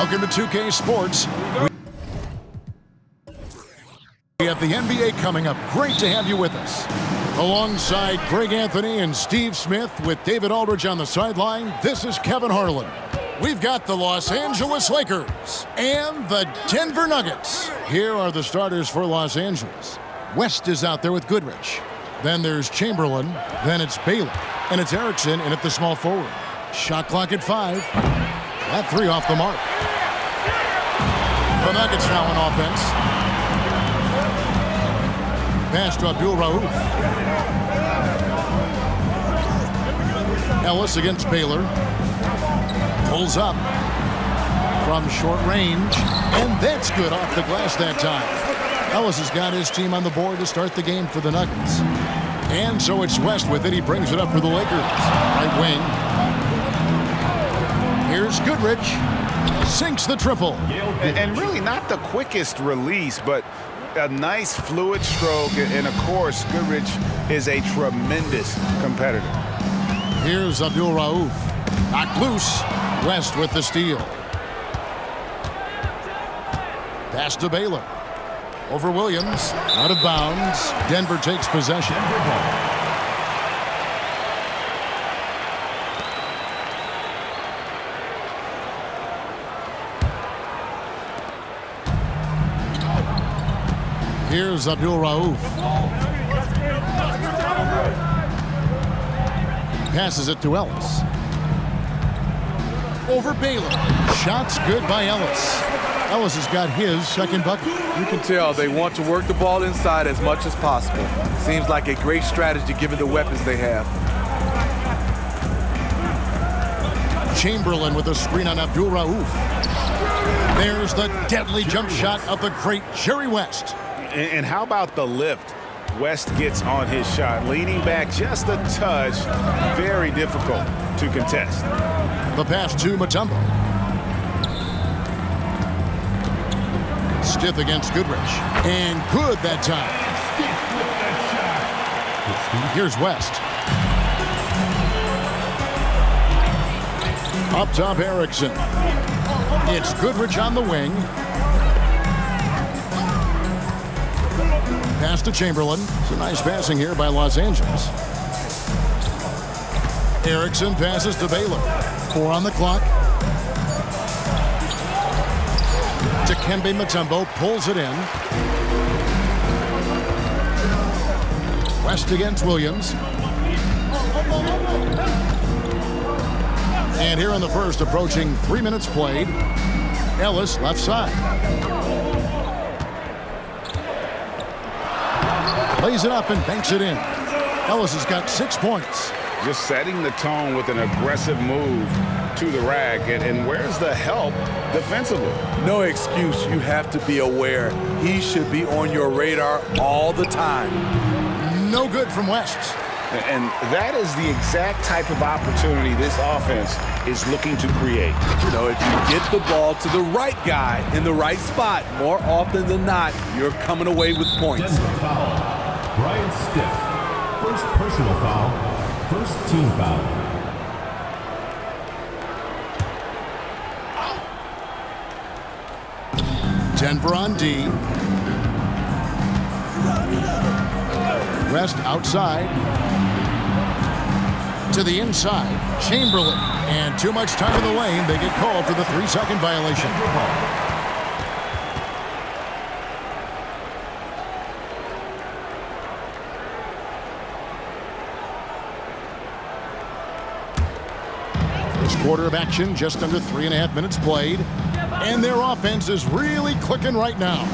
Welcome to 2K Sports. We have the NBA coming up. Great to have you with us. Alongside Greg Anthony and Steve Smith with David Aldridge on the sideline, this is Kevin Harlan. We've got the Los Angeles Lakers and the Denver Nuggets. Here are the starters for Los Angeles. West is out there with Goodrich. Then there's Chamberlain. Then it's Baylor. And it's Erickson in at the small forward. Shot clock at 5. That 3 off the mark. The Nuggets now on offense. Pass to Abdul-Rauf. Ellis against Baylor. Pulls up from short range. And that's good off the glass that time. Ellis has got his team on the board to start the game for the Nuggets. And so it's West with it. He brings it up for the Lakers. Right wing. Here's Goodrich. Sinks the triple. And really not the quickest release, but a nice fluid stroke. And of course, Goodrich is a tremendous competitor. Here's Abdul-Rauf. Knocked loose. West with the steal. Pass to Baylor. Over Williams. Out of bounds. Denver takes possession. Here's Abdul-Rauf. Passes it to Ellis. Over Baylor. Shots good by Ellis. Ellis has got his second bucket. You can tell they want to work the ball inside as much as possible. Seems like a great strategy given the weapons they have. Chamberlain with a screen on Abdul-Rauf. There's the deadly jump shot of the great Jerry West. And how about the lift? West gets on his shot, leaning back just a touch. Very difficult to contest. The pass to Mutombo. Stiff against Goodrich. And good that time. Here's West. Up top, Erickson. It's Goodrich on the wing. Pass to Chamberlain. It's a nice passing here by Los Angeles. Erickson passes to Baylor. 4 on the clock. Dikembe Mutombo pulls it in. West against Williams. And here in the first, approaching 3 minutes played, Ellis left side. Lays it up and banks it in. Ellis has got 6 points. Just setting the tone with an aggressive move to the rack. And where's the help defensively? No excuse. You have to be aware. He should be on your radar all the time. No good from West. And that is the exact type of opportunity this offense is looking to create. You know, if you get the ball to the right guy in the right spot, more often than not, you're coming away with points. Brian Stiff, first personal foul, first team foul. Denver on D. West outside. To the inside. Chamberlain. And too much time in the lane. They get called for the 3-second violation. Quarter of action, just under 3.5 minutes played. And their offense is really clicking right now.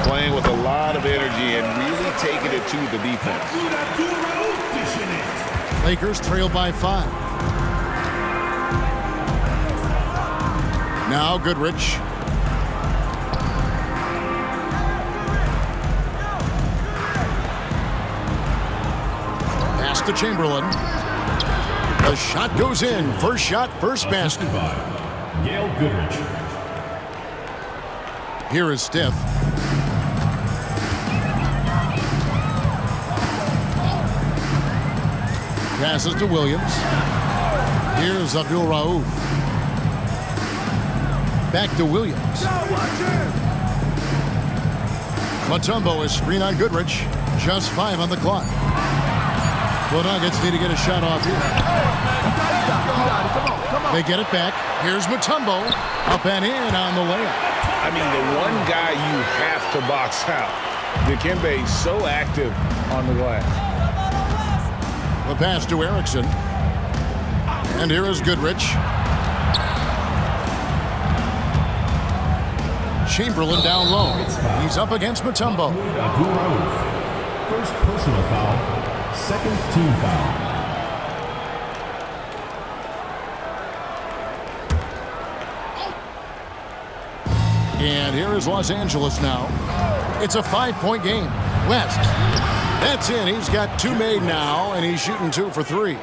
Playing with a lot of energy and really taking it to the defense. Lakers trail by 5. Now Goodrich. Pass to Chamberlain. The shot goes in. First shot, first basket. Yale Goodrich. Here is Stiff. Passes to Williams. Here's Abdul-Rauf. Back to Williams. Mutombo is screen on Goodrich. Just 5 on the clock. The Nuggets need to get a shot off here. They get it back. Here's Mutombo. Up and in on the layup. I mean, the one guy you have to box out. Dikembe is so active on the glass. The pass to Erickson. And here is Goodrich. Chamberlain down low. He's up against Mutombo. First personal foul, second team foul. And here is Los Angeles now. It's a 5-point game. West. That's in. He's got 2 made now, and he's shooting 2 for 3.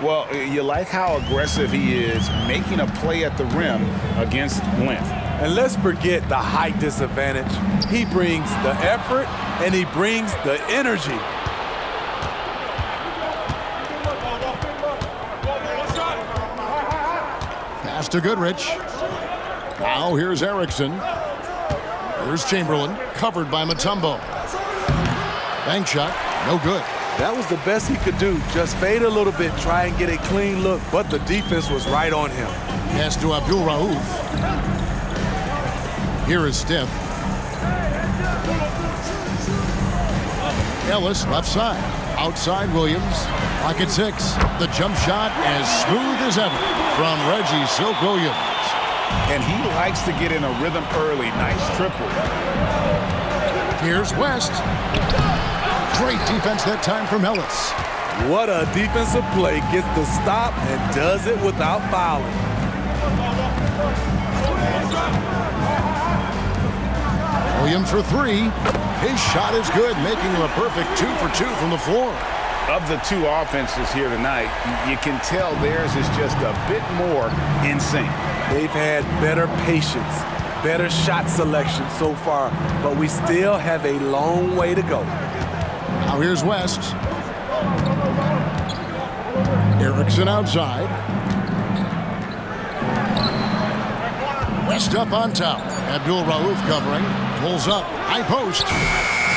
Well, you like how aggressive he is making a play at the rim against length. And let's forget the height disadvantage. He brings the effort, and he brings the energy. Pass to Goodrich. Now here's Erickson. Here's Chamberlain, covered by Mutombo. Bank shot, no good. That was the best he could do. Just fade a little bit, try and get a clean look, but the defense was right on him. Pass to Abdul Rauf. Here is Stiff. Ellis, left side. Outside Williams. Pocket 6. The jump shot as smooth as ever from Reggie Silk Williams. And he likes to get in a rhythm early. Nice triple. Here's West. Great defense that time from Ellis. What a defensive play. Gets the stop and does it without fouling. Williams for 3. His shot is good, making him a perfect 2 for 2 from the floor. Of the 2 offenses here tonight, you can tell theirs is just a bit more in sync. They've had better patience, better shot selection so far, but we still have a long way to go. Now here's West. Erickson outside. West up on top. Abdul Rauf covering. Pulls up. High post.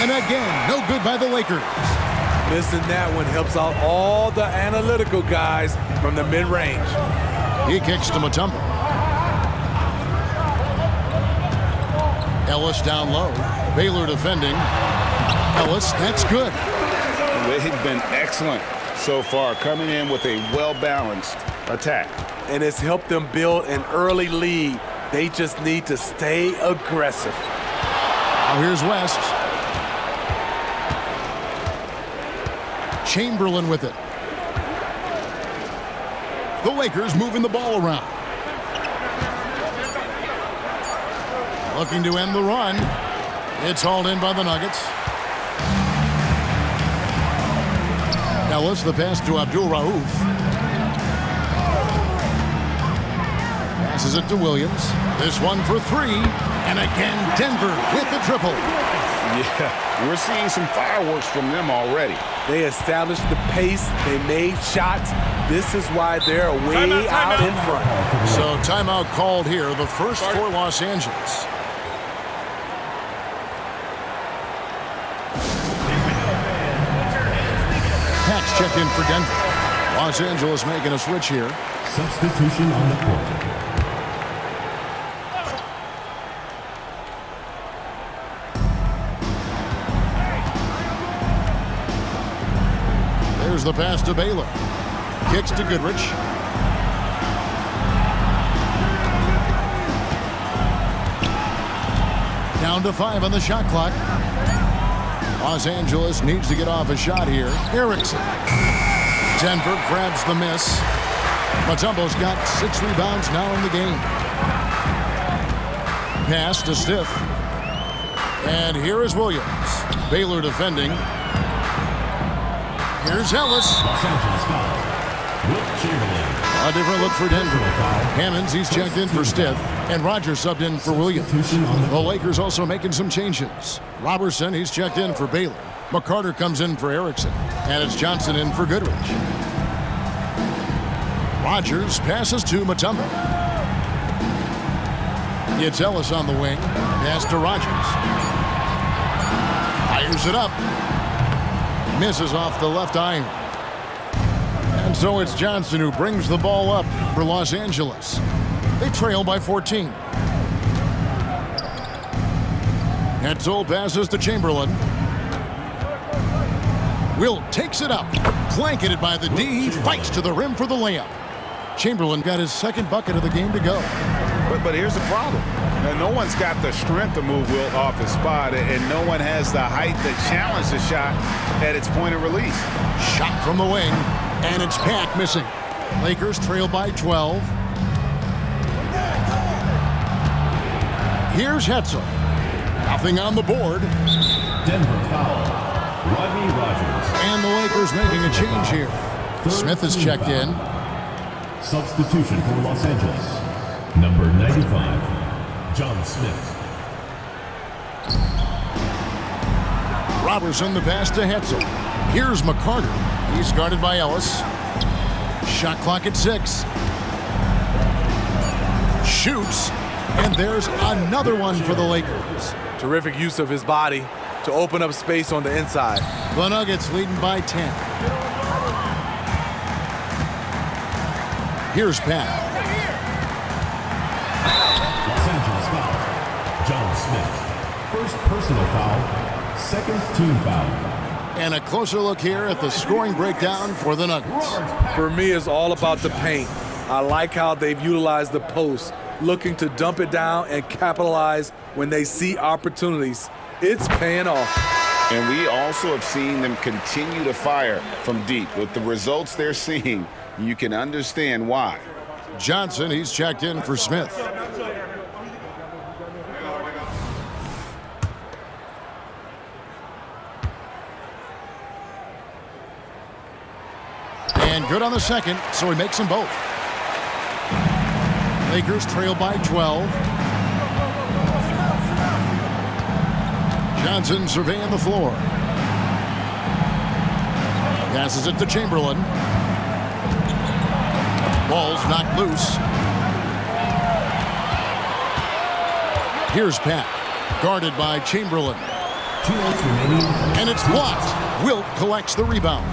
And again, no good by the Lakers. Missing that one helps out all the analytical guys from the mid-range. He kicks to Mutombo. Ellis down low. Baylor defending. Ellis, that's good. They've been excellent so far, coming in with a well-balanced attack. And it's helped them build an early lead. They just need to stay aggressive. Now here's West. Chamberlain with it. The Lakers moving the ball around. Looking to end the run. It's hauled in by the Nuggets. Ellis, the pass to Abdul Rauf. Passes it to Williams. This one for 3. And again, Denver with the triple. Yeah, we're seeing some fireworks from them already. They established the pace. They made shots. This is why they're way out in front. So timeout called here, the first for Los Angeles. Pat's checked in for Denver. Los Angeles making a switch here. Substitution on the court. There's the pass to Baylor. Kicks to Goodrich. Down to 5 on the shot clock. Los Angeles needs to get off a shot here. Erickson. Denver grabs the miss. Mutombo's got 6 rebounds now in the game. Pass to Stiff. And here is Williams. Baylor defending. Here's Ellis. Los Angeles foul. Wilt Chamberlain. A different look for Denver. Hammonds, he's checked in for Stiff. And Rogers subbed in for Williams. The Lakers also making some changes. Robertson, he's checked in for Baylor. McCarter comes in for Erickson. And it's Johnson in for Goodrich. Rogers passes to Mutombo. It's Ellis on the wing. Pass to Rogers. Fires it up. Misses off the left iron. And so it's Johnson who brings the ball up for Los Angeles. They trail by 14. Hetzel passes to Chamberlain. Wilt takes it up. Blanketed by the D. He fights to the rim for the layup. Chamberlain got his second bucket of the game to go. But here's the problem. Now, no one's got the strength to move Wilt off his spot, and no one has the height to challenge the shot at its point of release. Shot from the wing, and it's Pack missing. Lakers trail by 12. Here's Hetzel. Nothing on the board. Denver foul. Rodney Rogers. And the Lakers making a change here. Smith is checked in. Substitution for Los Angeles. Number 95, John Smith. Robertson the pass to Hetzel. Here's McCarter. He's guarded by Ellis. Shot clock at 6. Shoots. And there's another one for the Lakers. Terrific use of his body to open up space on the inside. The Nuggets leading by 10. Here's Pat. Los Angeles foul. John Smith. First personal foul. Second team foul. And a closer look here at the scoring breakdown for the Nuggets. For me, it's all about the paint. I like how they've utilized the post, looking to dump it down and capitalize when they see opportunities. It's paying off. And we also have seen them continue to fire from deep. With the results they're seeing, you can understand why. Johnson, he's checked in for Smith. And good on the second, so he makes them both. Lakers trail by 12. Johnson surveying the floor. Passes it to Chamberlain. Ball's knocked loose. Here's Pat, guarded by Chamberlain. 2 minutes remaining. And it's blocked. Wilt collects the rebound.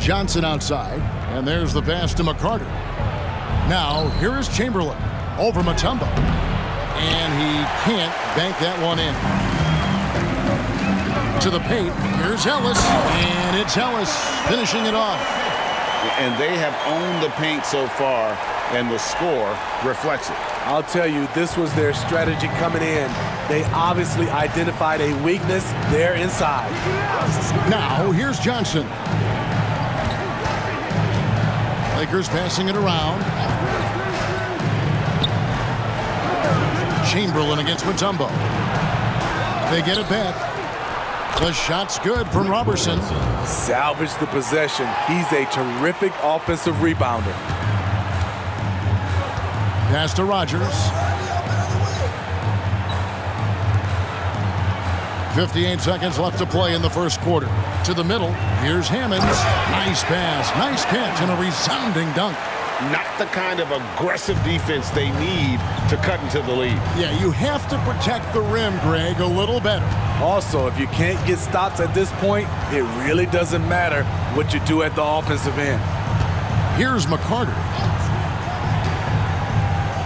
Johnson outside, and there's the pass to McCarter. Now, here is Chamberlain over Mutombo. And he can't bank that one in. To the paint, here's Ellis, and it's Ellis finishing it off. And they have owned the paint so far, and the score reflects it. I'll tell you, this was their strategy coming in. They obviously identified a weakness there inside. Now, here's Johnson. Lakers passing it around. Chamberlain against Mutombo. They get it back. The shot's good from Robertson. Salvage the possession. He's a terrific offensive rebounder. Pass to Rogers. 58 seconds left to play in the first quarter. To the middle, here's Hammonds. Nice pass, nice catch, and a resounding dunk. Not the kind of aggressive defense they need to cut into the lead. Yeah, you have to protect the rim, Greg, a little better. Also, if you can't get stops at this point, it really doesn't matter what you do at the offensive end. Here's McCarter.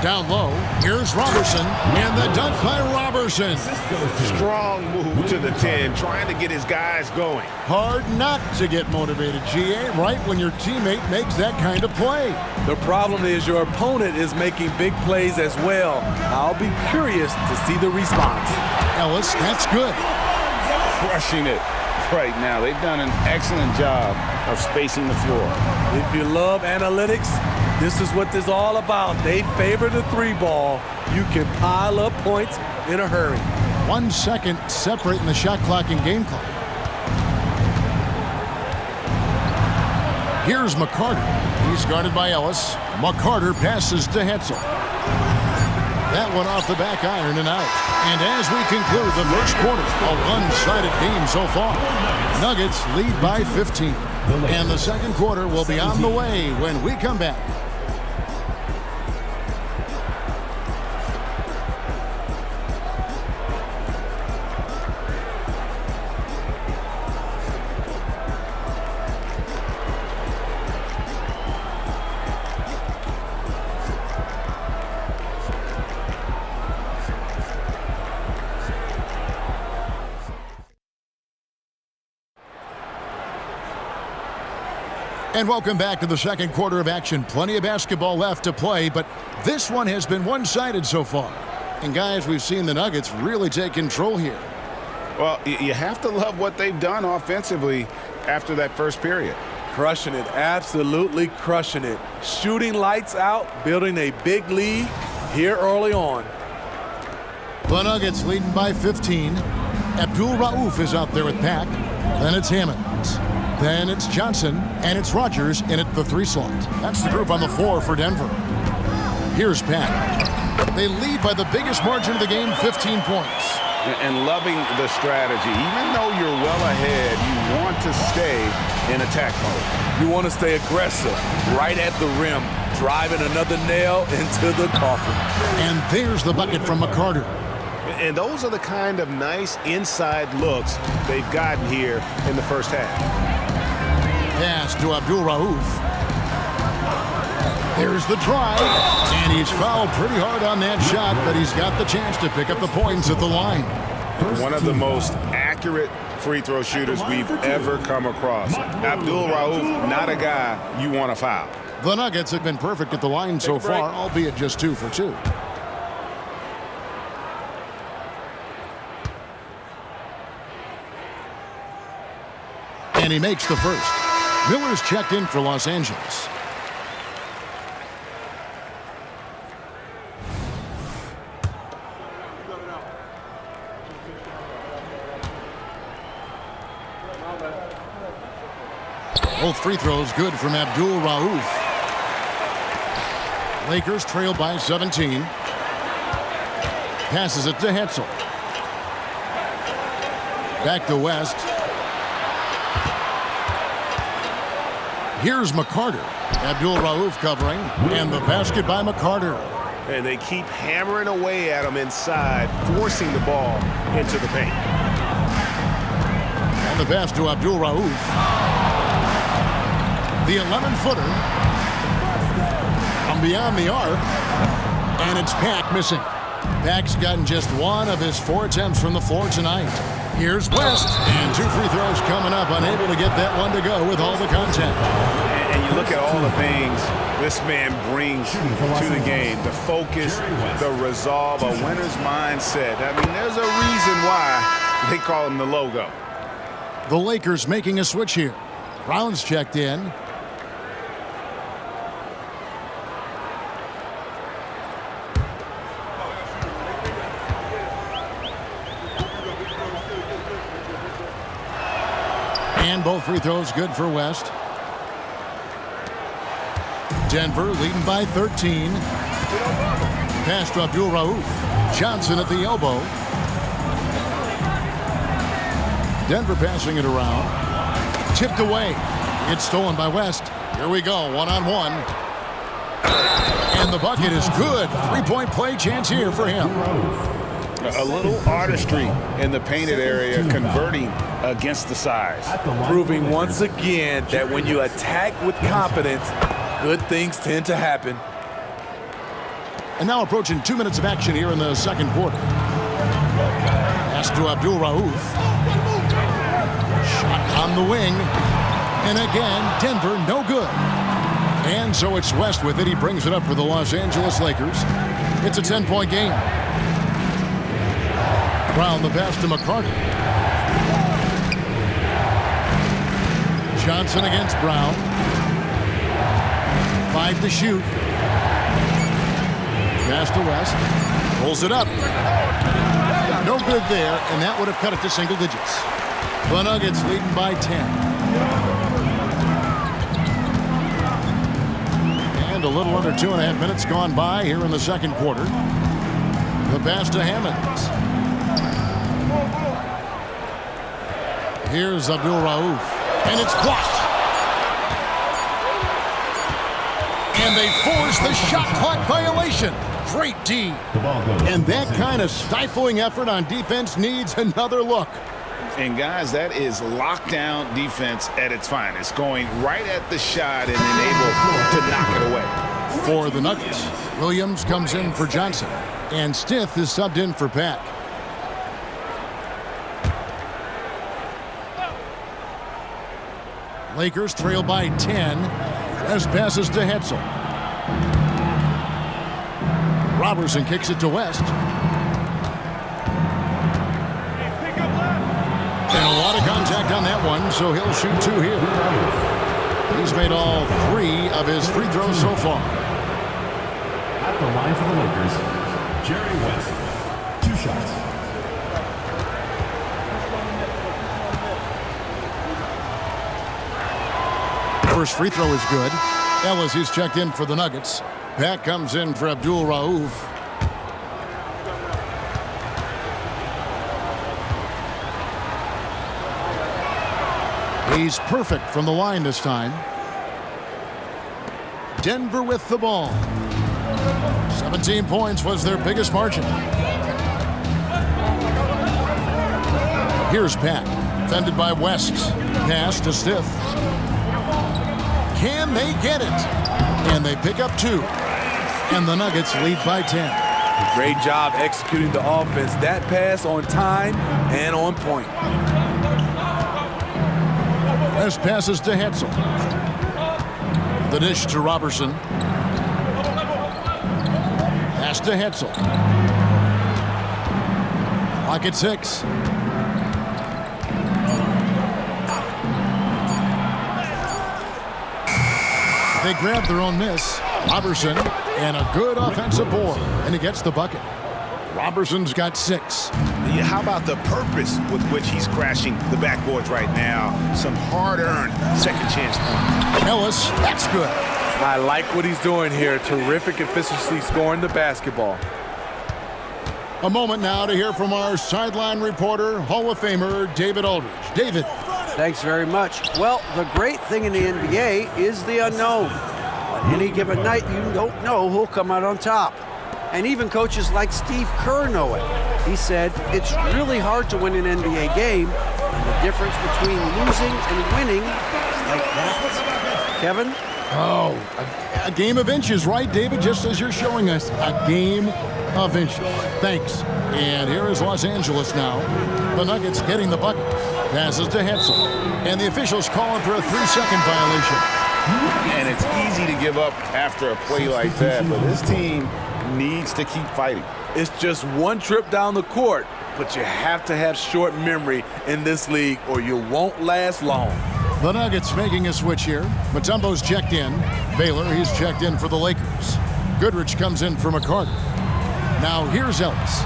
Down low, here's Robertson, and the dunk by Robertson. Strong move to the 10, trying to get his guys going. Hard not to get motivated, GA, right when your teammate makes that kind of play. The problem is your opponent is making big plays as well. I'll be curious to see the response. Ellis, that's good. Crushing it right now. They've done an excellent job of spacing the floor. If you love analytics, this is what this is all about. They favor the 3-ball. You can pile up points in a hurry. 1 second separating the shot clock and game clock. Here's McCarter. He's guarded by Ellis. McCarter passes to Hetzel. That one off the back iron and out. And as we conclude the first quarter, a one-sided game so far. Nuggets lead by 15. And the second quarter will be on the way when we come back. And welcome back to the second quarter of action. Plenty of basketball left to play, but this one has been one-sided so far. And guys, we've seen the Nuggets really take control here. Well, you have to love what they've done offensively after that first period. Crushing it, absolutely crushing it. Shooting lights out, building a big lead here early on. The Nuggets leading by 15. Abdul Rauf is out there with Pack. Then it's Hammonds. Then it's Johnson, and it's Rogers in at the 3 slot. That's the group on the floor for Denver. Here's Pack. They lead by the biggest margin of the game, 15 points. And loving the strategy. Even though you're well ahead, you want to stay in attack mode. You want to stay aggressive, right at the rim, driving another nail into the coffin. And there's the bucket from McCarter. And those are the kind of nice inside looks they've gotten here in the first half. Pass to Abdul Rauf. There's the drive, and he's fouled pretty hard on that shot, but he's got the chance to pick up the points at the line. One of the most accurate free throw shooters we've ever come across. Abdul Rauf, not a guy you want to foul. The Nuggets have been perfect at the line so far, albeit just 2 for 2. And he makes the first. Miller's checked in for Los Angeles. Both free throws good from Abdul Rauf. Lakers trail by 17. Passes it to Hetzel. Back to West. Here's McCarter. Abdul Rauf covering. And the basket by McCarter. And they keep hammering away at him inside, forcing the ball into the paint. And the pass to Abdul Rauf. The 11-footer from beyond the arc. And it's Pack missing. Pack's gotten just 1 of his 4 attempts from the floor tonight. Here's West, and 2 free throws coming up, unable to get that one to go with all the contact. And you look at all the things this man brings to the game, the focus, the resolve, a winner's mindset. I mean, there's a reason why they call him the logo. The Lakers making a switch here. Brown's checked in. And both free throws good for West. Denver leading by 13. Pass to Abdul Rauf. Johnson at the elbow. Denver passing it around. Tipped away. It's stolen by West. Here we go, 1-on-1. And the bucket is good. 3-point play chance here for him. A little artistry in the painted area, converting against the size. Proving once again that when you attack with confidence, good things tend to happen. And now approaching 2 minutes of action here in the second quarter. Pass to Abdul Rauf. Shot on the wing. And again, Denver no good. And so it's West with it. He brings it up for the Los Angeles Lakers. It's a 10-point game. Brown the pass to McCarter. Johnson against Brown. 5 to shoot. Pass to West. Pulls it up. No good there, and that would have cut it to single digits. The Nuggets leading by 10. And a little under 2.5 minutes gone by here in the second quarter. The pass to Hammonds. Here's Abdul Rauf. And it's blocked. And they force the shot clock violation. Great D. And that kind of stifling effort on defense needs another look. And guys, that is lockdown defense at its finest. Going right at the shot and able to knock it away. For the Nuggets, Williams comes in for Johnson. And Stith is subbed in for Pack. Lakers trail by 10 as passes to Hetzel. Robertson kicks it to West. And a lot of contact on that one, so he'll shoot 2 here. He's made all 3 of his free throws so far. At the line for the Lakers, Jerry West, 2 shots. First free throw is good. Ellis, he's checked in for the Nuggets. Back comes in for Abdul Rauf. He's perfect from the line this time. Denver with the ball. 17 points was their biggest margin. Here's Pat, defended by West. Pass to Stiff. Can they get it? And they pick up 2. And the Nuggets lead by 10. Great job executing the offense. That pass on time and on point. As passes to Hetzel. The dish to Robertson. Pass to Hetzel. Clock at 6. They grab their own miss. Robertson and a good offensive board, and he gets the bucket. Robertson's got 6. Yeah, how about the purpose with which he's crashing the backboards right now? Some hard-earned second chance points. Ellis, that's good. I like what he's doing here. Terrific efficiency scoring the basketball. A moment now to hear from our sideline reporter, Hall of Famer David Aldridge. David. Thanks very much. Well, the great thing in the NBA is the unknown. On any given night, you don't know who'll come out on top. And even coaches like Steve Kerr know it. He said, it's really hard to win an NBA game, and the difference between losing and winning is like that. Kevin? Oh, a game of inches, right, David? Just as you're showing us, a game of inches. Thanks. And here is Los Angeles now. The Nuggets getting the bucket. Passes to Hetzel. And the officials calling for a 3-second violation. And it's easy to give up after a play like that, but this team needs to keep fighting. It's just one trip down the court, but you have to have short memory in this league or you won't last long. The Nuggets making a switch here. Mutombo's checked in. Baylor, he's checked in for the Lakers. Goodrich comes in for McCarter. Now here's Ellis.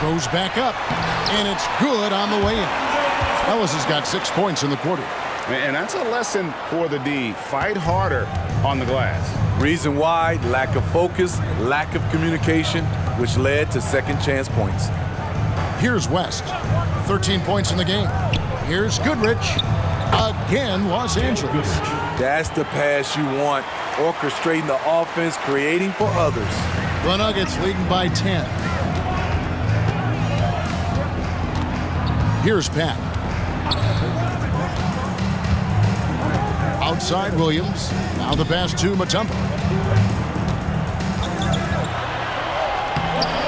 Goes back up, and it's good on the way in. Ellis has got 6 points in the quarter. And that's a lesson for the D. Fight harder on the glass. Reason why, lack of focus, lack of communication, which led to second chance points. Here's West, 13 points in the game. Here's Goodrich, again Los Angeles. That's the pass you want, orchestrating the offense, creating for others. The Nuggets leading by 10. Here's Pat. Outside Williams. Now the pass to Mutombo.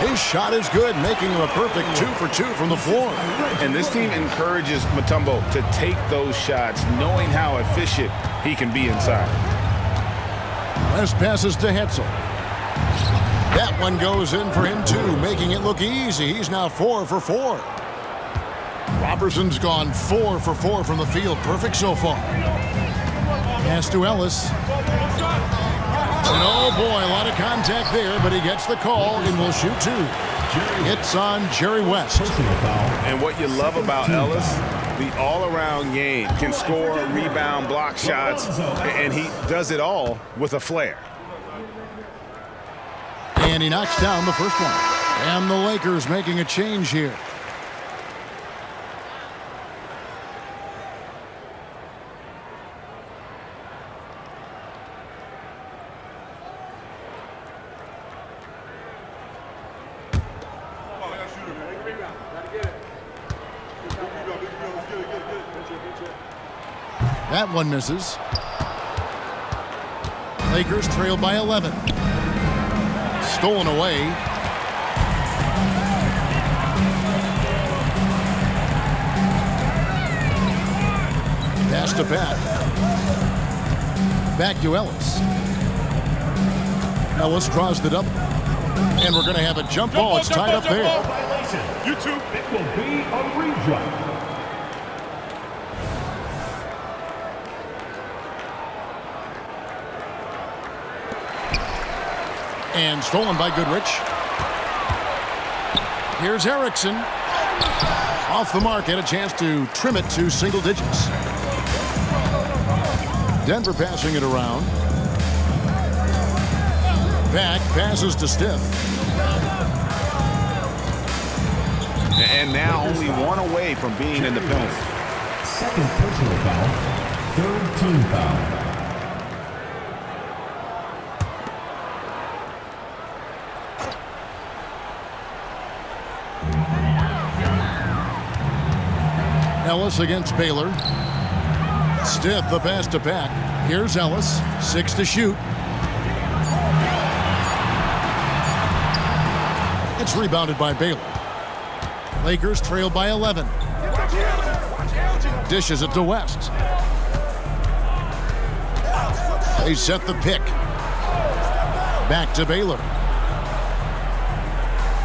His shot is good, making him a perfect 2 for 2 from the floor. And this team encourages Mutombo to take those shots, knowing how efficient he can be inside. Last passes to Hetzel. That one goes in for him too, making it look easy. He's now 4 for 4. Robertson's gone 4 for 4 from the field. Perfect so far. Pass to Ellis. And oh boy, a lot of contact there, but he gets the call and will shoot 2. It's on Jerry West. And what you love about Ellis, the all-around game, can score, rebound, block shots, and he does it all with a flair. And he knocks down the first one. And the Lakers making a change here. That one misses. Lakers trail by 11. Stolen away. Pass to Pat. Back to Ellis. Ellis draws the double. And we're going to have a jump ball. It's tied up there. YouTube, it will be a reject. And stolen by Goodrich. Here's Erickson. Off the mark, had a chance to trim it to single digits. Denver passing it around. Back, passes to Stiff. And now only one away from being in the penalty. Second personal foul. Third team foul. Ellis against Baylor. Stiff, the pass to Pack. Here's Ellis, 6 to shoot. It's rebounded by Baylor. Lakers trail by 11. Dishes it to West. They set the pick. Back to Baylor.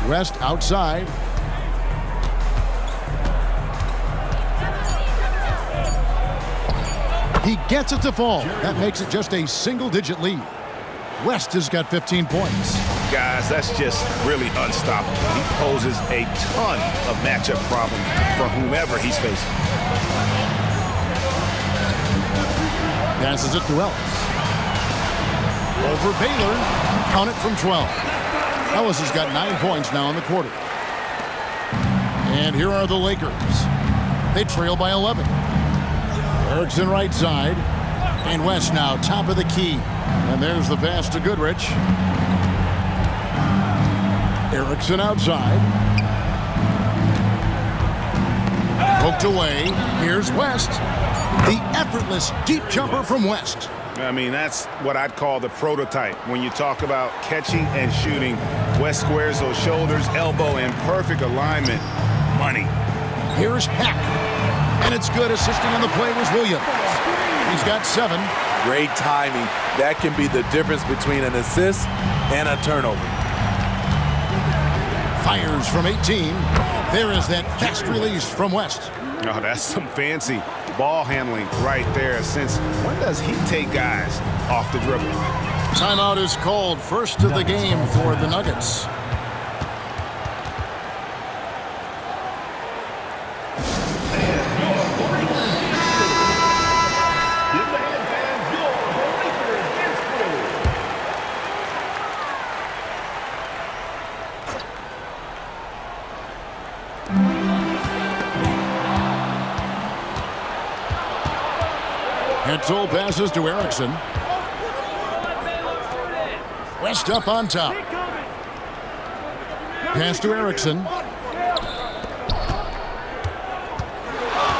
West outside. He gets it to fall. That makes it just a single-digit lead. West has got 15 points. Guys, that's just really unstoppable. He poses a ton of matchup problems for whomever he's facing. Passes it to Ellis. Over Baylor. Count it from 12. Ellis has got 9 points now in the quarter. And here are the Lakers. They trail by 11. Erickson right side. And West now top of the key. And there's the pass to Goodrich. Erickson outside. Poked away. Here's West. The effortless deep jumper from West. I mean, that's what I'd call the prototype. When you talk about catching and shooting, West squares those shoulders, elbow in perfect alignment. Money. Here's Pack. And it's good. Assisting on the play was Williams. He's got 7. Great timing. That can be the difference between an assist and a turnover. Fires from 18. There is that fast release from West. Oh, that's some fancy ball handling right there. Since when does he take guys off the dribble? Timeout is called. First of the game for the Nuggets. Hetzel passes to Erickson. West up on top. Pass to Erickson.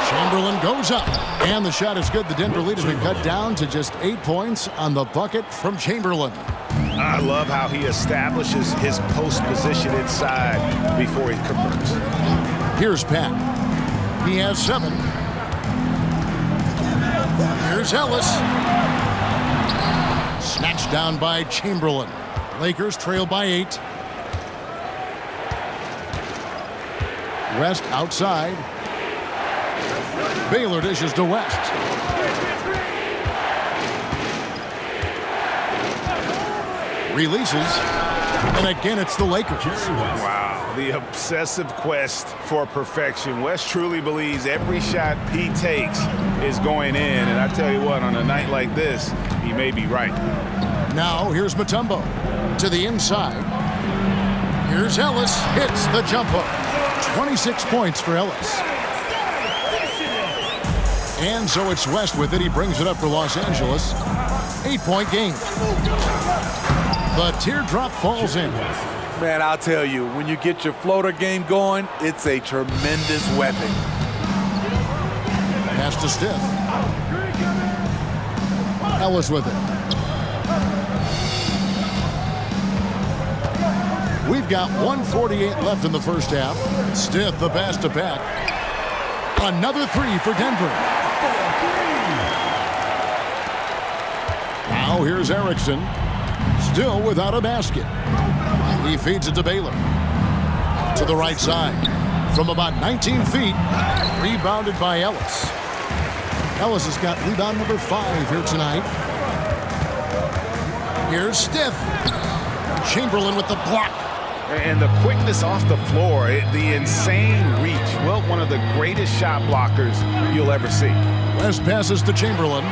Chamberlain goes up. And the shot is good. The Denver lead has been cut down to just 8 points on the bucket from Chamberlain. I love how he establishes his post position inside before he converts. Here's Pat. He has 7. Here's Ellis. Snatched down by Chamberlain. Lakers trail by 8. West outside. Baylor dishes to West. Releases. And again, it's the Lakers. Wow, the obsessive quest for perfection. West truly believes every shot he takes is going in. And I tell you what, on a night like this, he may be right. Now, here's Mutombo to the inside. Here's Ellis. Hits the jump hook. 26 points for Ellis. And so it's West with it. He brings it up for Los Angeles. 8-point game. The teardrop falls in. Man, I'll tell you, when you get your floater game going, it's a tremendous weapon. Pass to Stiff. Ellis with it. We've got 1:48 left in the first half. Stiff, the pass to Pack. Another 3 for Denver. Now here's Erickson, still without a basket. He feeds it to Baylor. To the right side. From about 19 feet, rebounded by Ellis. Ellis has got rebound number 5 here tonight. Here's Stiff. Chamberlain with the block. And the quickness off the floor, the insane reach. Well, one of the greatest shot blockers you'll ever see. West passes to Chamberlain.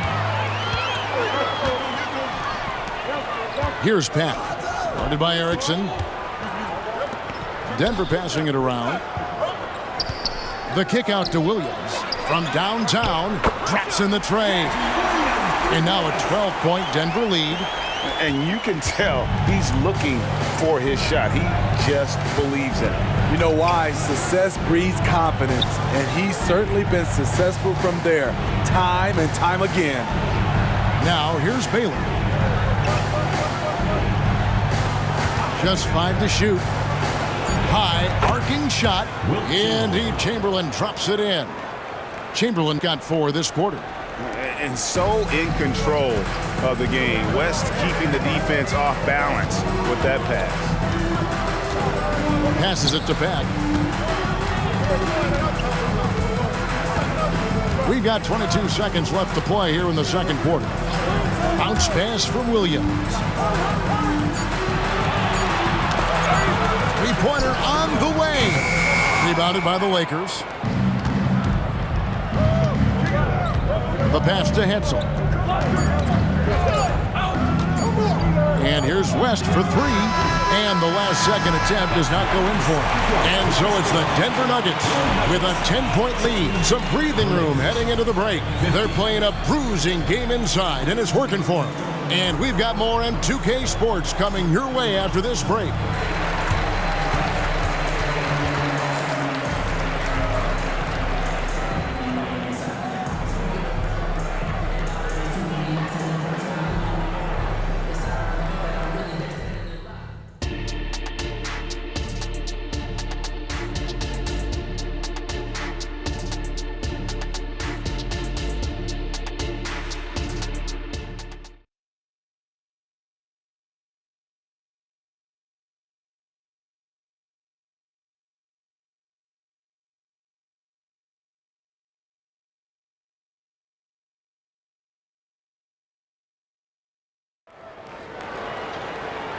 Here's Pat. Guarded by Erickson. Denver passing it around. The kick out to Williams. From downtown, drops in the tray. And now a 12-point Denver lead. And you can tell he's looking for his shot. He just believes in it. You know why? Success breeds confidence, and he's certainly been successful from there, time and time again. Now here's Baylor. Just 5 to shoot. High, arcing shot. Indeed, Chamberlain drops it in. Chamberlain got 4 this quarter. And so in control of the game. West keeping the defense off balance with that pass. Passes it to Pat. We've got 22 seconds left to play here in the second quarter. Bounce pass from Williams. Three-pointer on the way. Rebounded by the Lakers. The pass to Hetzel. And here's West for 3. And the last second attempt does not go in for him. And so it's the Denver Nuggets with a 10-point lead. Some breathing room heading into the break. They're playing a bruising game inside, and it's working for them. And we've got more M2K Sports coming your way after this break.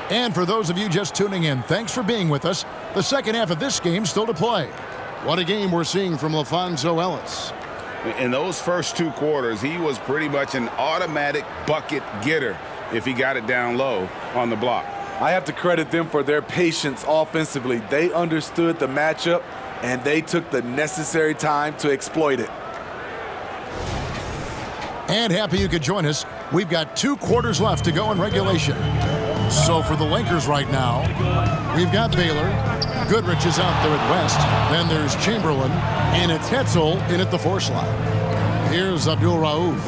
And for those of you just tuning in, thanks for being with us. The second half of this game still to play. What a game we're seeing from LaFonso Ellis. In those first 2 quarters, he was pretty much an automatic bucket getter if he got it down low on the block. I have to credit them for their patience offensively. They understood the matchup, and they took the necessary time to exploit it. And happy you could join us. We've got 2 quarters left to go in regulation. So for the Lakers right now, we've got Baylor. Goodrich is out there at West. Then there's Chamberlain. And it's Hetzel in at the 4 slot. Here's Abdul Rauf.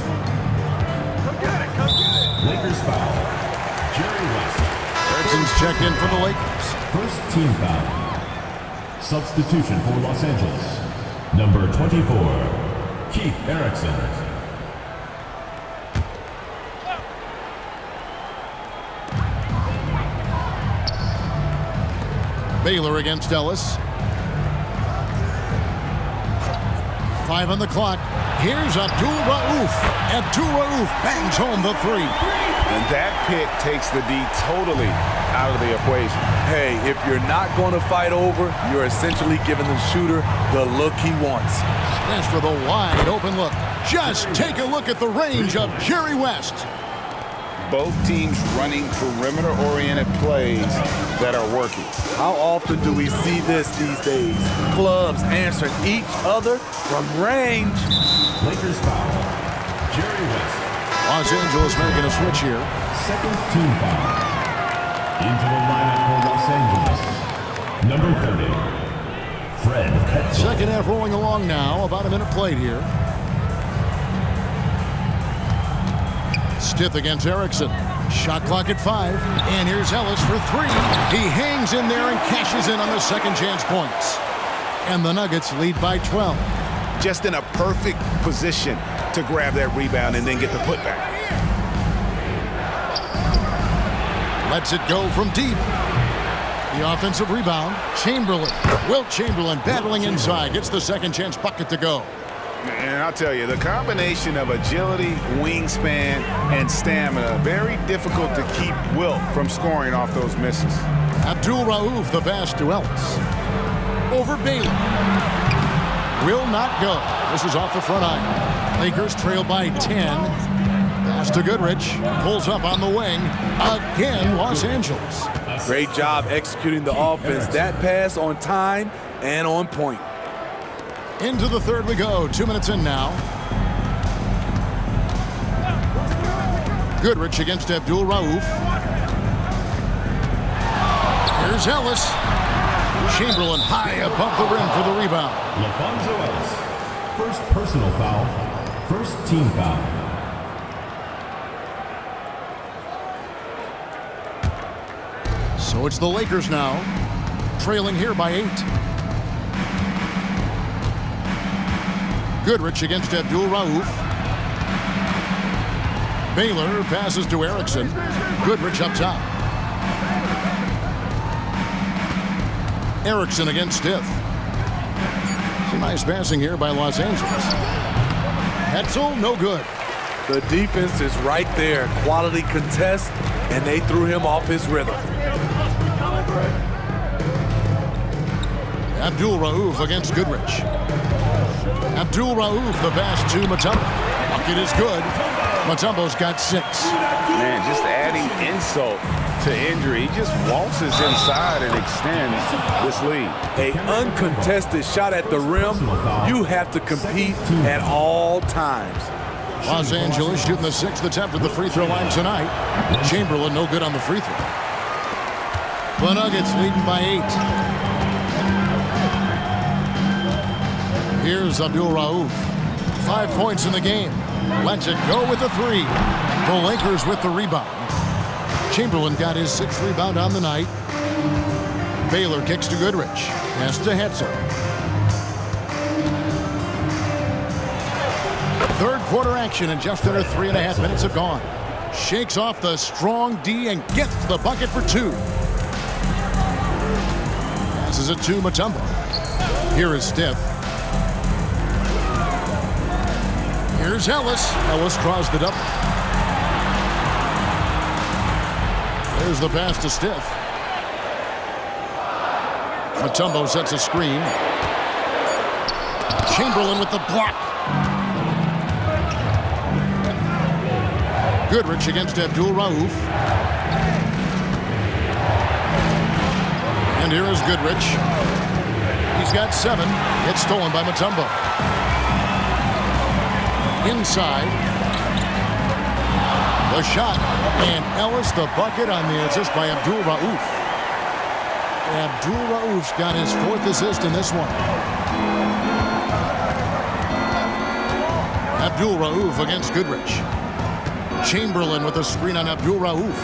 Lakers foul. Jerry West. Erickson's checked in for the Lakers. First team foul. Substitution for Los Angeles. Number 24, Keith Erickson. Baylor against Ellis. 5 on the clock. Here's Abdul Rauf. Abdul Rauf bangs home the 3. And that pick takes the D totally out of the equation. Hey, if you're not going to fight over, you're essentially giving the shooter the look he wants. That's for the wide open look. Just take a look at the range of Jerry West. Both teams running perimeter-oriented plays that are working. How often do we see this these days? Clubs answering each other from range. Lakers foul. Jerry West. Los Angeles making a switch here. Second team foul. Into the lineup for Los Angeles. Number 30, Fred Hetzel. Second half rolling along now. About a minute played here. Stiff against Erickson. Shot clock at 5. And here's Ellis for 3. He hangs in there and cashes in on the second chance points. And the Nuggets lead by 12. Just in a perfect position to grab that rebound and then get the putback. Lets it go from deep. The offensive rebound. Chamberlain. Wilt Chamberlain battling inside. Gets the second chance bucket to go. And I'll tell you, the combination of agility, wingspan, and stamina, very difficult to keep Wilt from scoring off those misses. Abdul Rauf, the pass to Ellis. Over Baylor. Will not go. This is off the front iron. Lakers trail by 10. Pass to Goodrich. Pulls up on the wing. Again, Los Angeles. Great job executing the offense. That pass on time and on point. Into the third we go. 2 minutes in now. Goodrich against Abdul Rauf. Here's Ellis. Chamberlain high above the rim for the rebound. LaFonso Ellis. First personal foul. First team foul. So it's the Lakers now, trailing here by 8. Goodrich against Abdul Rauf. Baylor passes to Erickson. Goodrich up top. Erickson against Stiff. Some nice passing here by Los Angeles. Hetzel, no good. The defense is right there. Quality contest, and they threw him off his rhythm. Abdul Rauf against Goodrich. Abdul Rauf, the pass to Mutombo. Bucket is good. Mutombo's got 6. Man, just adding insult to injury. He just waltzes inside and extends this lead. An uncontested shot at the rim. You have to compete at all times. Los Angeles shooting the 6th attempt at the free throw line tonight. Chamberlain no good on the free throw. The Nuggets leading by 8. Here's Abdul Rauf. 5 points in the game. Lets it go with a 3. The Lakers with the rebound. Chamberlain got his 6th rebound on the night. Baylor kicks to Goodrich. Pass to Hetzel. Third quarter action and just under 3.5 minutes have gone. Shakes off the strong D and gets the bucket for 2. Passes it to Mutombo. Here is Stiff. Here's Ellis. Ellis draws the double. There's the pass to Stiff. Mutombo sets a screen. Chamberlain with the block. Goodrich against Abdul Rauf. And here is Goodrich. He's got 7. It's stolen by Mutombo. Inside. The shot. And Ellis the bucket on the assist by Abdul Rauf. Abdul Rauf's got his 4th assist in this one. Abdul Rauf against Goodrich. Chamberlain with a screen on Abdul Rauf.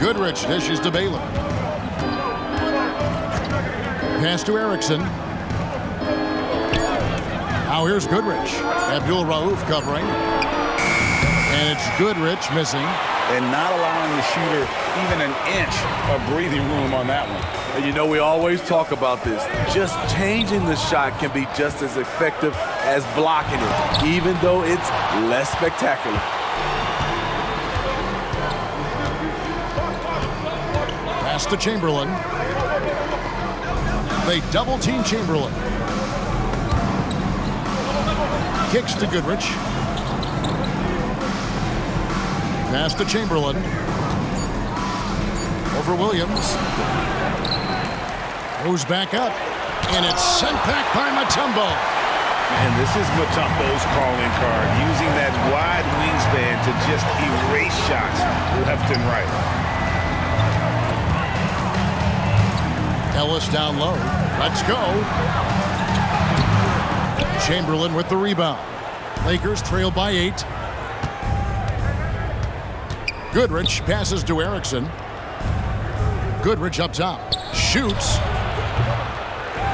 Goodrich dishes to Baylor. Pass to Erickson. Now here's Goodrich. Abdul Rauf covering. And it's Goodrich missing. And not allowing the shooter even an inch of breathing room on that one. And you know, we always talk about this. Just changing the shot can be just as effective as blocking it, even though it's less spectacular. Pass to Chamberlain. They double team Chamberlain. Kicks to Goodrich. Pass to Chamberlain. Over Williams. Goes back up. And it's sent back by Mutombo. And this is Mutombo's calling card, using that wide wingspan to just erase shots left and right. Ellis down low. Let's go. Chamberlain with the rebound. Lakers trail by 8. Goodrich passes to Erickson. Goodrich up top. Shoots.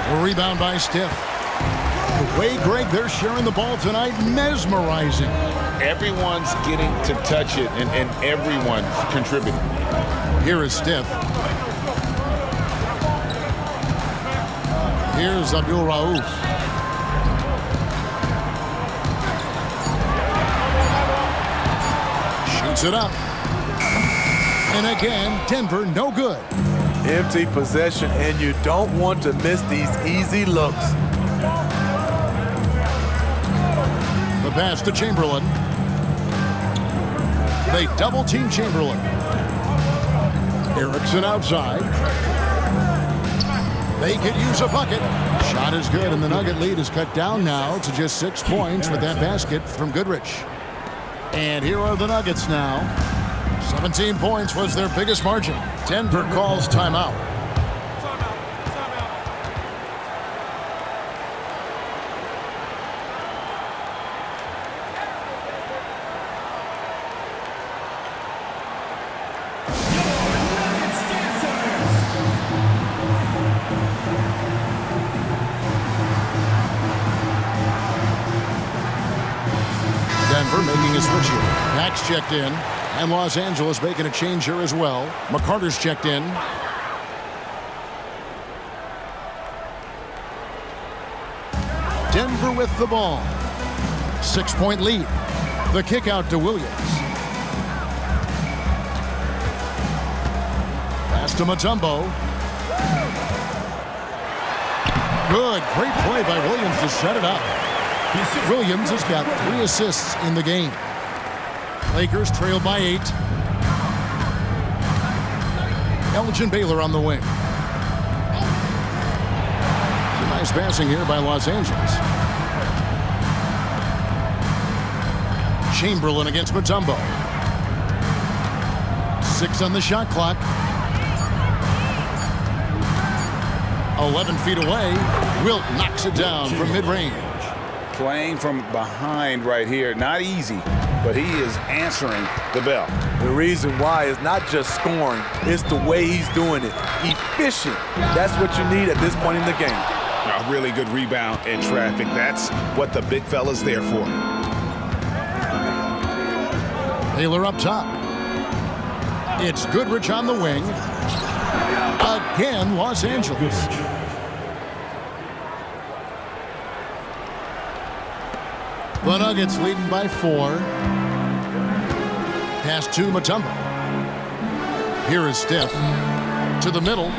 A rebound by Stiff. The way, Greg, they're sharing the ball tonight, mesmerizing. Everyone's getting to touch it, and everyone's contributing. Here is Stiff. Here's Abdul Rauf. Shoots it up. And again, Denver no good. Empty possession, and you don't want to miss these easy looks. The pass to Chamberlain. They double-team Chamberlain. Erickson outside. They could use a bucket. Shot is good, and the Nugget lead is cut down now to just 6 points with that basket from Goodrich. And here are the Nuggets now. 17 points was their biggest margin. Denver calls timeout. Denver making a switch here. Max checked in. And Los Angeles making a change here as well. McCarter's checked in. Denver with the ball. 6-point lead. The kick out to Williams. Pass to Mutombo. Good. Great play by Williams to set it up. Williams has got 3 assists in the game. Lakers trail by 8. Elgin Baylor on the wing. Some nice passing here by Los Angeles. Chamberlain against Mutombo. 6 on the shot clock. 11 feet away. Wilt knocks it down from mid-range. Playing from behind right here, not easy, but he is answering the bell. The reason why is not just scoring, it's the way he's doing it. Efficient. That's what you need at this point in the game. A really good rebound in traffic. That's what the big fella's there for. Baylor up top. It's Goodrich on the wing. Again, Los Angeles. The Nuggets leading by 4. Pass to Mutombo. Here is Stiff. To the middle.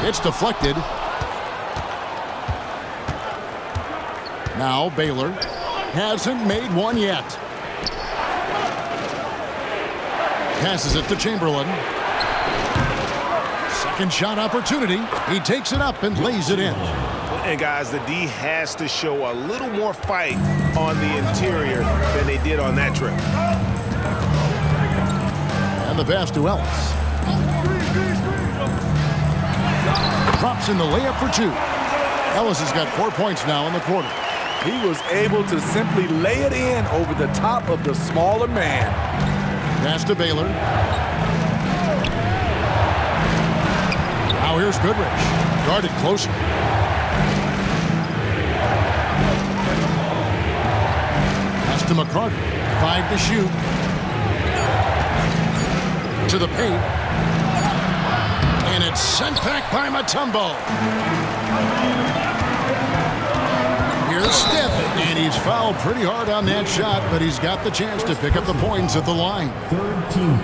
It's deflected. Now Baylor hasn't made one yet. Passes it to Chamberlain. Second shot opportunity. He takes it up and lays it in. And guys, the D has to show a little more fight on the interior than they did on that trip. And the pass to Ellis. Drops in the layup for 2. Ellis has got 4 points now in the quarter. He was able to simply lay it in over the top of the smaller man. Pass to Baylor. Now here's Goodrich. Guarded closer. Pass to McCarter. 5 to shoot. To the paint. And it's sent back by Mutombo. Here's Stiff, and he's fouled pretty hard on that shot, but he's got the chance to pick up the points at the line.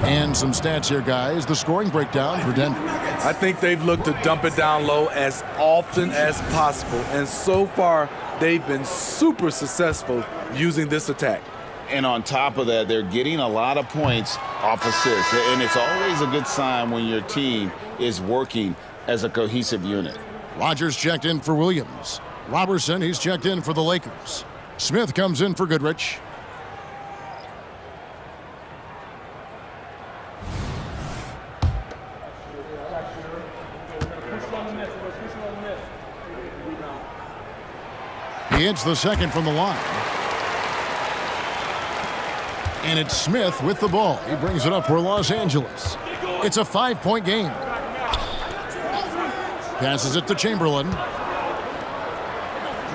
And some stats here, guys. The scoring breakdown for Denver. I think they've looked to dump it down low as often as possible, and so far they've been super successful using this attack. And on top of that, they're getting a lot of points off assists, and it's always a good sign when your team is working as a cohesive unit. Rogers checked in for Williams. Robertson, he's checked in for the Lakers. Smith comes in for Goodrich. He hits the second from the line. And it's Smith with the ball. He brings it up for Los Angeles. It's a 5-point game. Passes it to Chamberlain.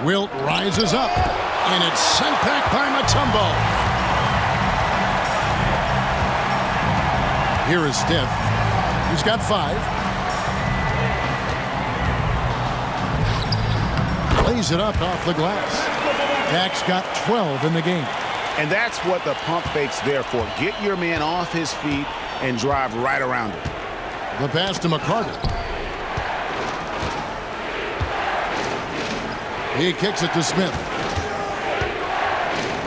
Wilt rises up, and it's sent back by Mutombo. Here is Steph. He's got 5. Lays it up off the glass. Dak's got 12 in the game. And that's what the pump fake's there for. Get your man off his feet and drive right around him. The pass to McCarter. He kicks it to Smith.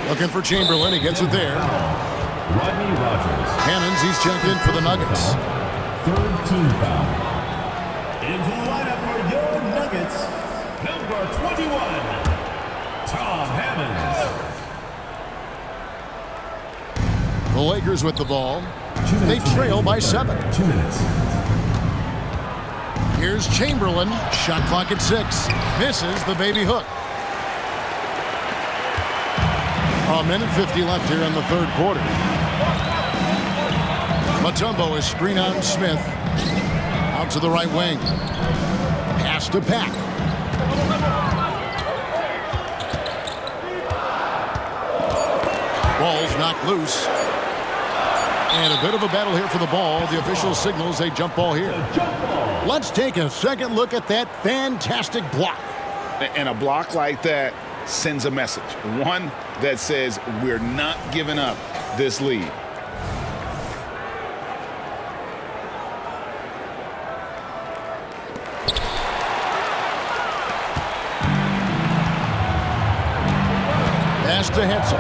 Looking for Chamberlain. He gets it there. Rodney Rogers. Hammonds, he's checked in for the Nuggets. Third team foul. Into the lineup for your Nuggets, number 21, Tom Hammonds. The Lakers with the ball. They trail by 7. 2 minutes. Here's Chamberlain. Shot clock at 6. Misses the baby hook. A minute 50 left here in the third quarter. Mutombo is screen on Smith. Out to the right wing. Pass to Pack. Ball's knocked loose. And a bit of a battle here for the ball. The official signals a jump ball here. Let's take a second look at that fantastic block. And a block like that sends a message. One that says we're not giving up this lead. Pass to Hetzel.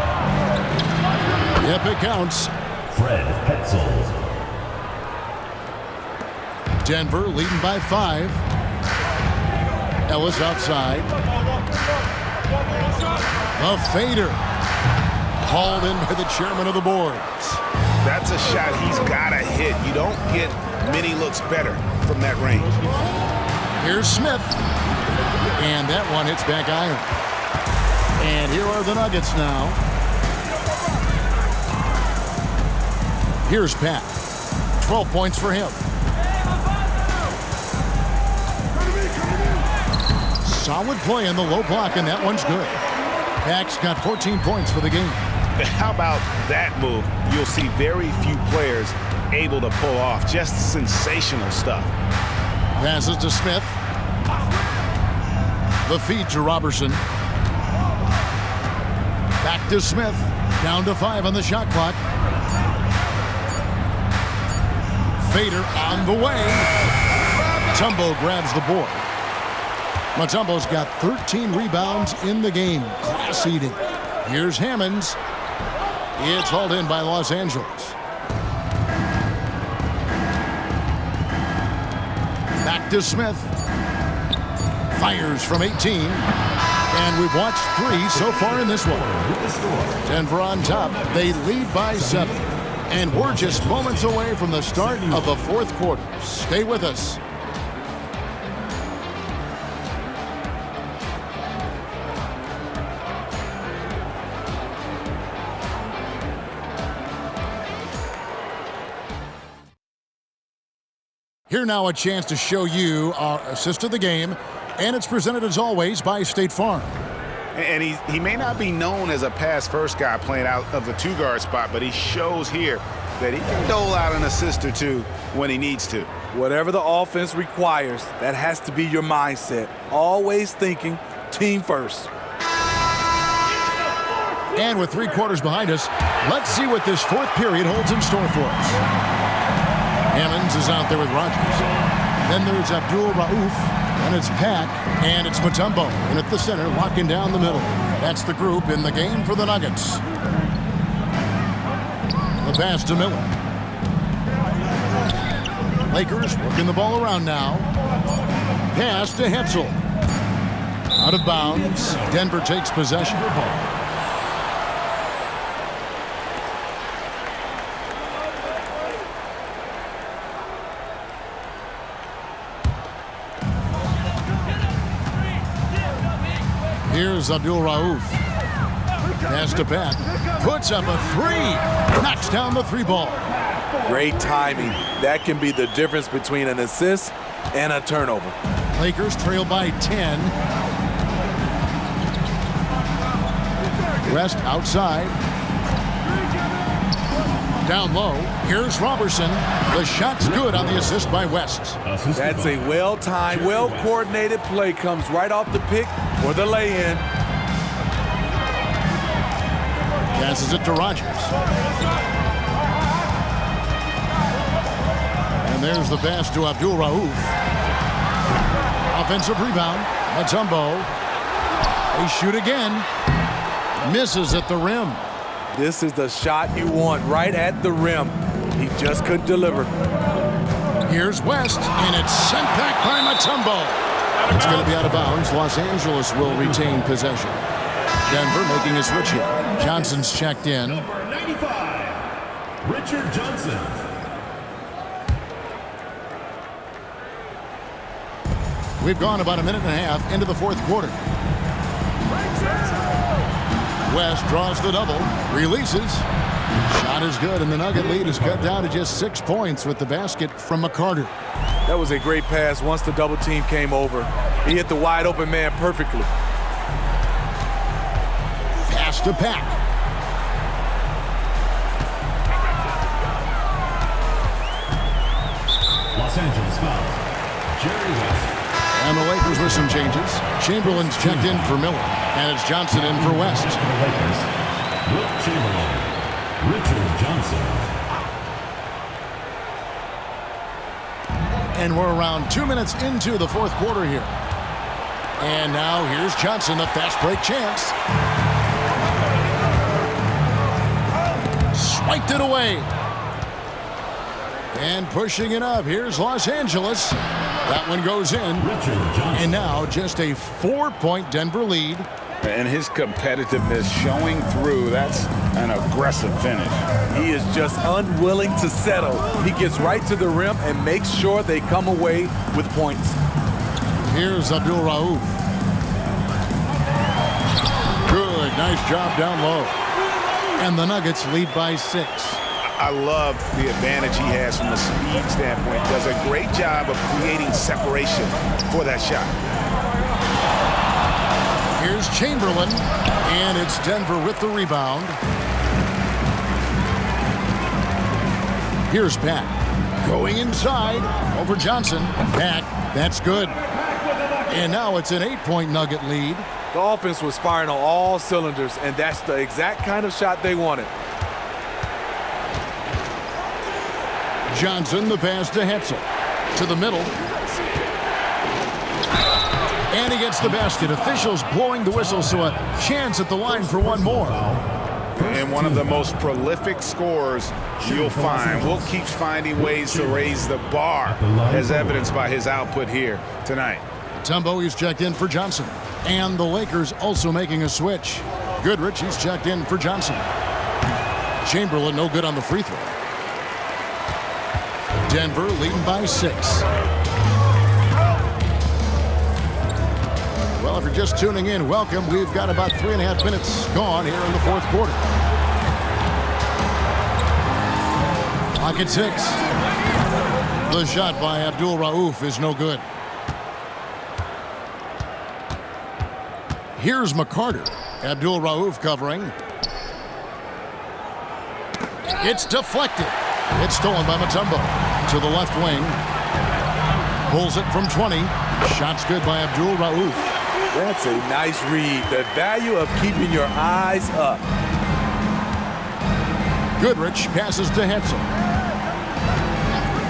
Yep, it counts. Fred Hetzel. Denver leading by 5. Ellis outside. A fader. Hauled in by the chairman of the boards. That's a shot he's got to hit. You don't get many looks better from that range. Here's Smith. And that one hits back iron. And here are the Nuggets now. Here's Pat. 12 points for him. Solid play in the low block, and that one's good. Pack's got 14 points for the game. How about that move? You'll see very few players able to pull off. Just sensational stuff. Passes to Smith. The feed to Robertson. Back to Smith. Down to 5 on the shot clock. Fader on the way. Mutombo grabs the board. Mutombo's got 13 rebounds in the game. Class eating. Here's Hammonds. It's hauled in by Los Angeles. Back to Smith. Fires from 18. And we've watched 3 so far in this one. Denver on top. They lead by 7. And we're just moments away from the start of the fourth quarter. Stay with us. Here now a chance to show you our assist of the game, and it's presented as always by State Farm. And he may not be known as a pass-first guy playing out of the 2-guard spot, but he shows here that he can dole out an assist or 2 when he needs to. Whatever the offense requires, that has to be your mindset. Always thinking team first. And with 3 quarters behind us, let's see what this fourth period holds in store for us. Hammonds is out there with Rogers. Then there's Abdul Rauf, and it's Pack, and it's Mutombo. And at the center, locking down the middle. That's the group in the game for the Nuggets. The pass to Miller. Lakers working the ball around now. Pass to Hetzel. Out of bounds. Denver takes possession. Here's Abdul Rauf. Pass to Pat. Puts up a 3. Knocks down the 3 ball. Great timing. That can be the difference between an assist and a turnover. Lakers trail by 10. West outside. Down low. Here's Robertson. The shot's good on the assist by West. That's a well-timed, well-coordinated play. Comes right off the pick for the lay-in. Passes it to Rogers. And there's the pass to Abdul Rauf. Offensive rebound. Mutombo. They shoot again. Misses at the rim. This is the shot you want right at the rim. He just couldn't deliver. Here's West, and it's sent back by Mutombo. It's going to be out of bounds. Los Angeles will retain possession. Denver making a switch here. Johnson's checked in. Number 95, Richard Johnson. We've gone about a minute and a half into the fourth quarter. West draws the double, releases. Shot is good, and the Nugget lead is cut down to just 6 points with the basket from McCarter. That was a great pass once the double team came over. He hit the wide open man perfectly. Pass to Pack. Los Angeles foul. Jerry West. And the Lakers with some changes. Chamberlain's checked in for Miller, and it's Johnson in for West. For the Lakers, Wilt Chamberlain, Richard Johnson. And we're around 2 minutes into the fourth quarter here. And now here's Johnson, the fast break chance. Swiped it away. And pushing it up, here's Los Angeles. That one goes in. And now just a 4-point Denver lead. And his competitiveness showing through. That's an aggressive finish. He is just unwilling to settle. He gets right to the rim and makes sure they come away with points. Here's Abdul Rauf. Good, nice job down low. And the Nuggets lead by 6. I love the advantage he has from a speed standpoint. Does a great job of creating separation for that shot. Here's Chamberlain, and it's Denver with the rebound. Here's Pat. Going inside over Johnson. Pat, that's good. And now it's an 8-point Nugget lead. The offense was firing on all cylinders, and that's the exact kind of shot they wanted. Johnson, the pass to Hetzel. To the middle. And he gets the basket. Officials blowing the whistle, so a chance at the line for one more. And one of the most prolific scorers you'll find. Will keeps finding ways to raise the bar, as evidenced by his output here tonight. Mutombo, he's checked in for Johnson. And the Lakers also making a switch. Goodrich, he's checked in for Johnson. Chamberlain, no good on the free throw. Denver leading by 6. Well, if you're just tuning in, welcome. We've got about 3.5 minutes gone here in the fourth quarter. Clock at 6. The shot by Abdul Rauf is no good. Here's McCarter. Abdul Rauf covering. It's deflected. It's stolen by Mutombo. To the left wing. Pulls it from 20. Shot's good by Abdul Rauf. That's a nice read. The value of keeping your eyes up. Goodrich passes to Hetzel.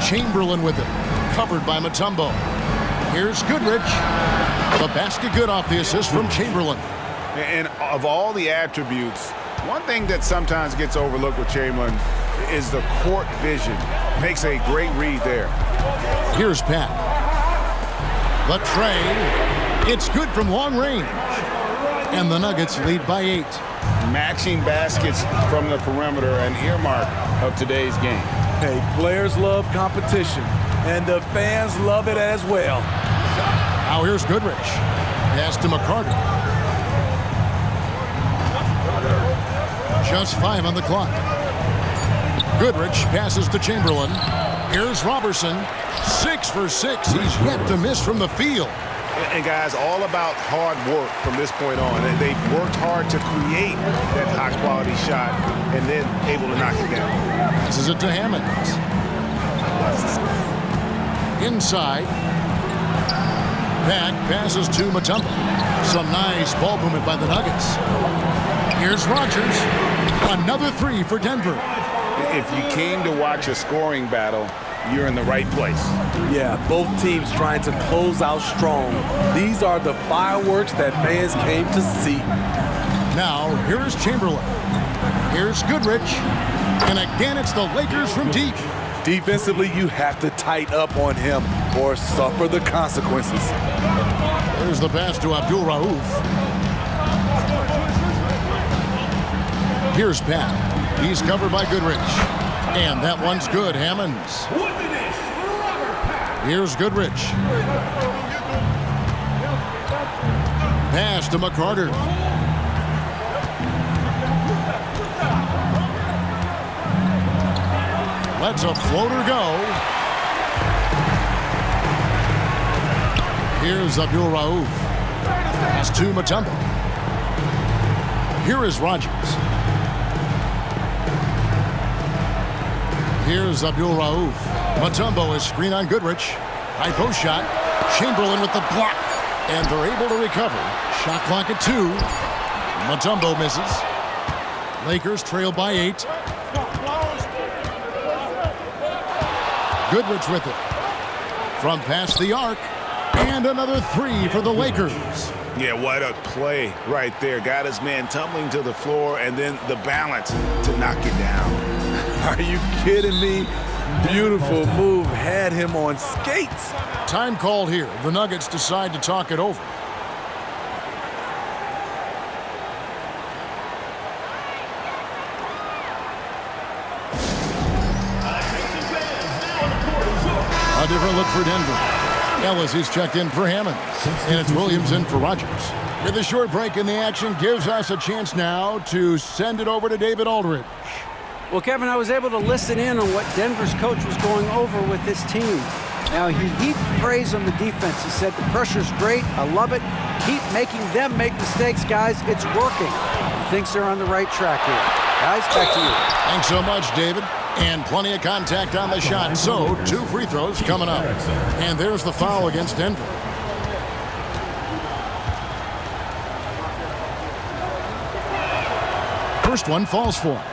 Chamberlain with it. Covered by Mutombo. Here's Goodrich. The basket good off the assist from Chamberlain. And of all the attributes, one thing that sometimes gets overlooked with Chamberlain is the court vision. Makes a great read there. Here's Pat. The tray. It's good from long range. And the Nuggets lead by 8. Matching baskets from the perimeter, an earmark of today's game. Hey, players love competition, and the fans love it as well. Now here's Goodrich. Pass to McCarter. Just 5 on the clock. Goodrich passes to Chamberlain. Here's Robertson. 6 for 6. He's yet to miss from the field. And guys, all about hard work from this point on. They've worked hard to create that high-quality shot and then able to knock it down. Passes it to Hammonds. Inside. Back passes to Mutombo. Some nice ball movement by the Nuggets. Here's Rogers. Another 3 for Denver. If you came to watch a scoring battle, you're in the right place. Yeah, both teams trying to close out strong. These are the fireworks that fans came to see. Now, here's Chamberlain. Here's Goodrich. And again, it's the Lakers from deep. Defensively, you have to tighten up on him or suffer the consequences. There's the pass to Abdul Rauf. Here's Pat. He's covered by Goodrich. And that one's good, Hammonds. Here's Goodrich. Pass to McCarter. Lets a floater go. Here's Abdul Rauf. Pass to Mutombo. Here is Rogers. Here's Abdul Rauf. Mutombo is screen on Goodrich. High post shot. Chamberlain with the block. And they're able to recover. Shot clock at 2. Mutombo misses. Lakers trail by 8. Goodrich with it. From past the arc. And another 3 for the Lakers. Yeah, what a play right there. Got his man tumbling to the floor and then the balance to knock it down. Are you kidding me? Beautiful move. Had him on skates. Time called here. The Nuggets decide to talk it over. A different look for Denver. Ellis is checked in for Hammond. And it's Williams in for Rogers. With a short break in the action gives us a chance now to send it over to David Aldridge. Well, Kevin, I was able to listen in on what Denver's coach was going over with this team. Now, he heaped praise on the defense. He said, the pressure's great. I love it. Keep making them make mistakes, guys. It's working. He thinks they're on the right track here. Guys, back to you. Thanks so much, David. And plenty of contact on the shot. So, 2 free throws coming up. And there's the foul against Denver. First one falls for him.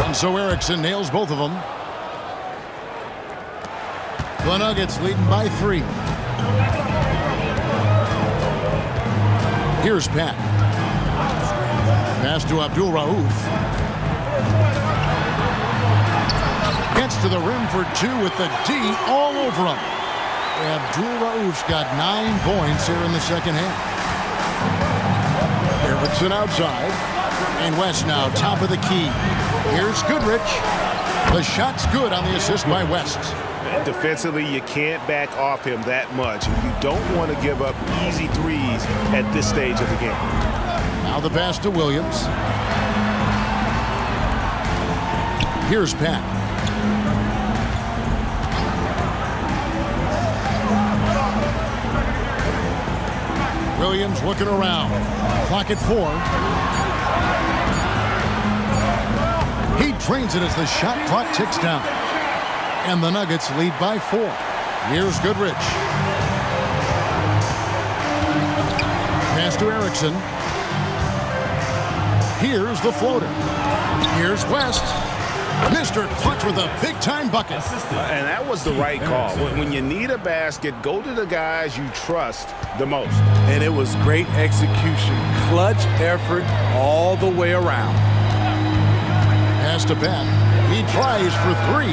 And so Erickson nails both of them. The Nuggets leading by 3. Here's Pat. Pass to Abdul Rauf. Gets to the rim for 2 with the D all over him. Abdul Rauf's got 9 points here in the second half. Erickson outside. And West now top of the key. Here's Goodrich. The shot's good on the assist by West. Defensively, you can't back off him that much. You don't want to give up easy threes at this stage of the game. Now the pass to Williams. Here's Pat. Williams looking around. Clock at 4. He drains it as the shot clock ticks down. And the Nuggets lead by 4. Here's Goodrich. Pass to Erickson. Here's the floater. Here's West. Mr. Clutch with a big-time bucket. And that was the right call. When you need a basket, go to the guys you trust the most. And it was great execution. Clutch effort all the way around. Pass to Pat. He tries for 3.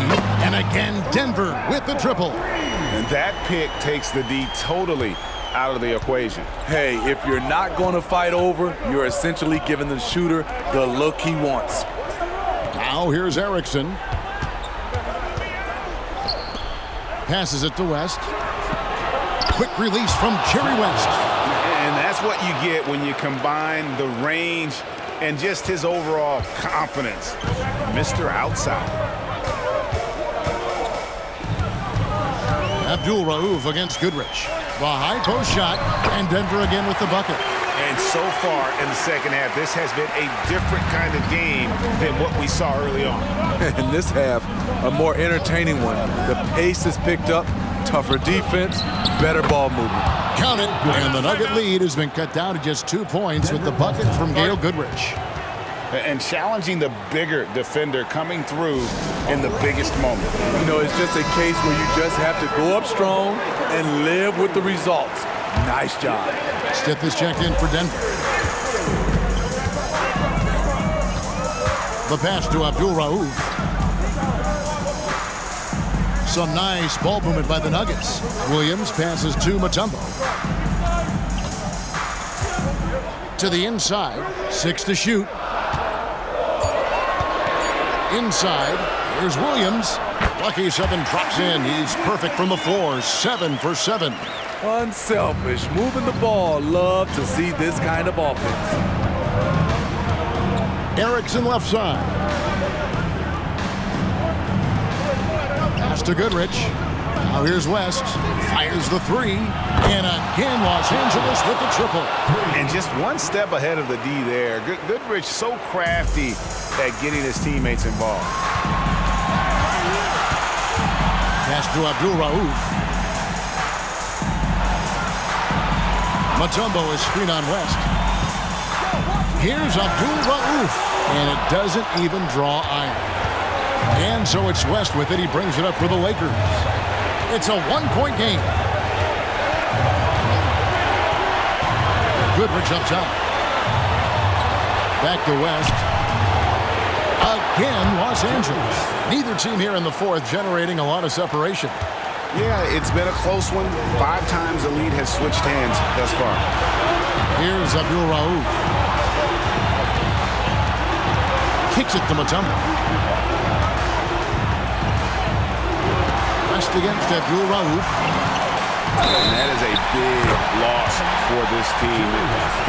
And again, Denver with the triple. And that pick takes the D totally out of the equation. Hey, if you're not going to fight over, you're essentially giving the shooter the look he wants. Now here's Erickson. Passes it to West. quick release from Jerry West. And that's what you get when you combine the range and just his overall confidence. Mr. Outside. Abdul-Rauf against Goodrich. The high post shot, and Denver again with the bucket. And so far in the second half, this has been a different kind of game than what we saw early on. In this half, a more entertaining one. The pace is picked up, tougher defense, better ball movement. Count it, and the Nugget lead has been cut down to just 2 points with the bucket from Gail Goodrich. And challenging the bigger defender coming through in the biggest moment. You know, it's just a case where you just have to go up strong and live with the results. Nice job. Stith is checked in for Denver. The pass to Abdul-Rauf. Some nice ball movement by the Nuggets. Williams passes to Mutombo. To the inside. 6 to shoot. Inside. Here's Williams. Lucky 7 drops in. He's perfect from the floor. 7 for 7. Unselfish, moving the ball. Love to see this kind of offense. Erickson left side. Pass to Goodrich. Now here's West. Fires the 3. And again, Los Angeles with the triple. And just one step ahead of the D there. Goodrich so crafty at getting his teammates involved. Pass to Abdul-Rauf. Mutombo is screen on West. Here's Abdul-Rauf, and it doesn't even draw iron. And so it's West with it. He brings it up for the Lakers. It's a 1-point game. Goodrich up top. Back to West. Again, Los Angeles. Neither team here in the fourth generating a lot of separation. Yeah, it's been a close one. 5 times the lead has switched hands thus far. Here's Abdul-Rauf. Kicks it to Mutombo. West against Abdul-Rauf. And that is a big loss for this team.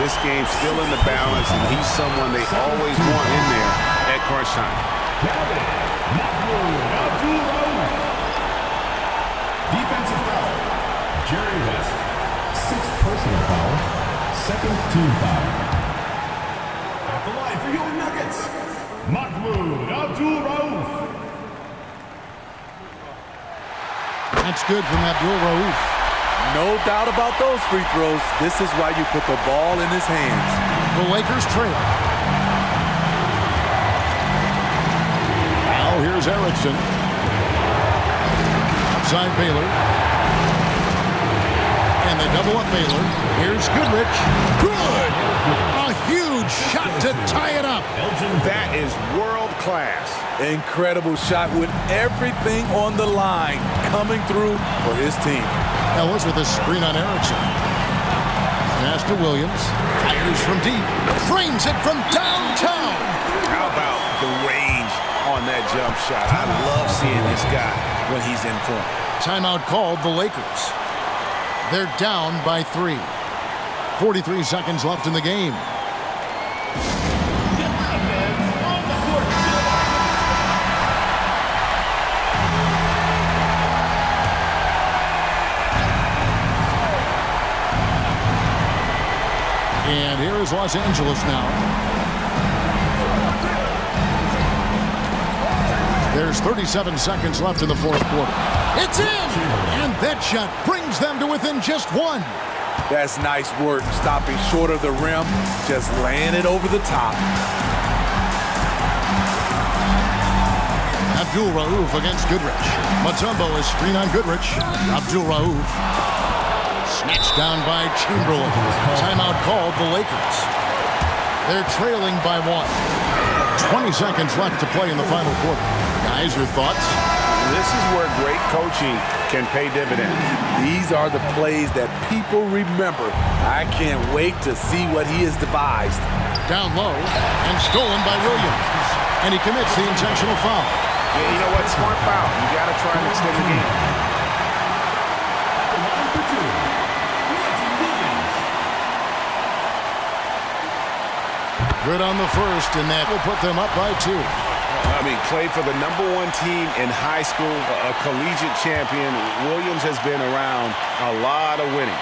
This game's still in the balance, and he's someone they always want in there at crunch time. Defensive foul. Jerry West. 6th personal foul. 2nd team foul. At the line for your Nuggets, Mahmoud Abdul-Rauf. That's good from Abdul-Rauf. No doubt about those free throws. This is why you put the ball in his hands. The Lakers trail. Now here's Erickson. Outside Baylor. And they double up Baylor. Here's Goodrich. Good! A huge shot to tie it up. That is world class. Incredible shot with everything on the line coming through for his team. Ellis with a screen on Erickson. Pass to Williams. Fires from deep. Frames it from downtown. How about the range on that jump shot? I love seeing this guy when he's in form. Timeout called the Lakers. They're down by 3. 43 seconds left in the game. And here is Los Angeles now. There's 37 seconds left in the fourth quarter. It's in! And that shot brings them to within just 1. That's nice work, stopping short of the rim, just laying it over the top. Abdul-Rauf against Goodrich. Mutombo is screen on Goodrich. Abdul-Rauf. Snatched down by Chamberlain. Timeout called the Lakers. They're trailing by 1. 20 seconds left to play in the final quarter. Guys, your thoughts? This is where great coaching can pay dividends. These are the plays that people remember. I can't wait to see what he has devised. Down low and stolen by Williams. And he commits the intentional foul. Yeah, you know what? Smart foul. You got to try and extend the game. Good on the first, and that will put them up by 2. I mean, played for the #1 team in high school, a collegiate champion. Williams has been around a lot of winning.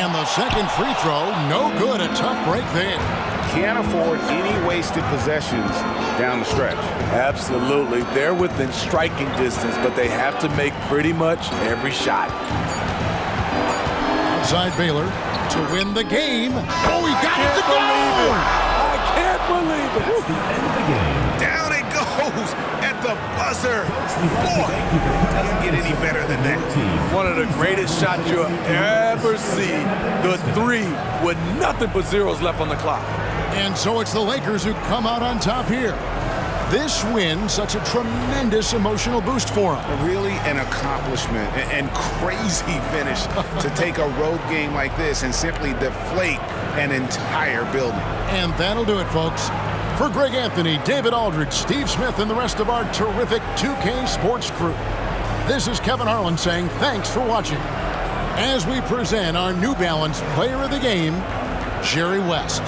And the second free throw, no good. A tough break there. Can't afford any wasted possessions down the stretch. Absolutely. They're within striking distance, but they have to make pretty much every shot. Outside Baylor to win the game. Oh, he got it to go! I can't believe it. That's the end of the game. Down it goes at the buzzer. Boy, doesn't get any better than that. One of the greatest shots you'll ever see. The 3 with nothing but zeros left on the clock. And so it's the Lakers who come out on top here. This win, such a tremendous emotional boost for them. Really an accomplishment and crazy finish to take a road game like this and simply deflate an entire building. And that'll do it, folks. For Greg Anthony, David Aldridge, Steve Smith, and the rest of our terrific 2K sports crew, this is Kevin Harlan saying thanks for watching as we present our New Balance Player of the Game, Jerry West.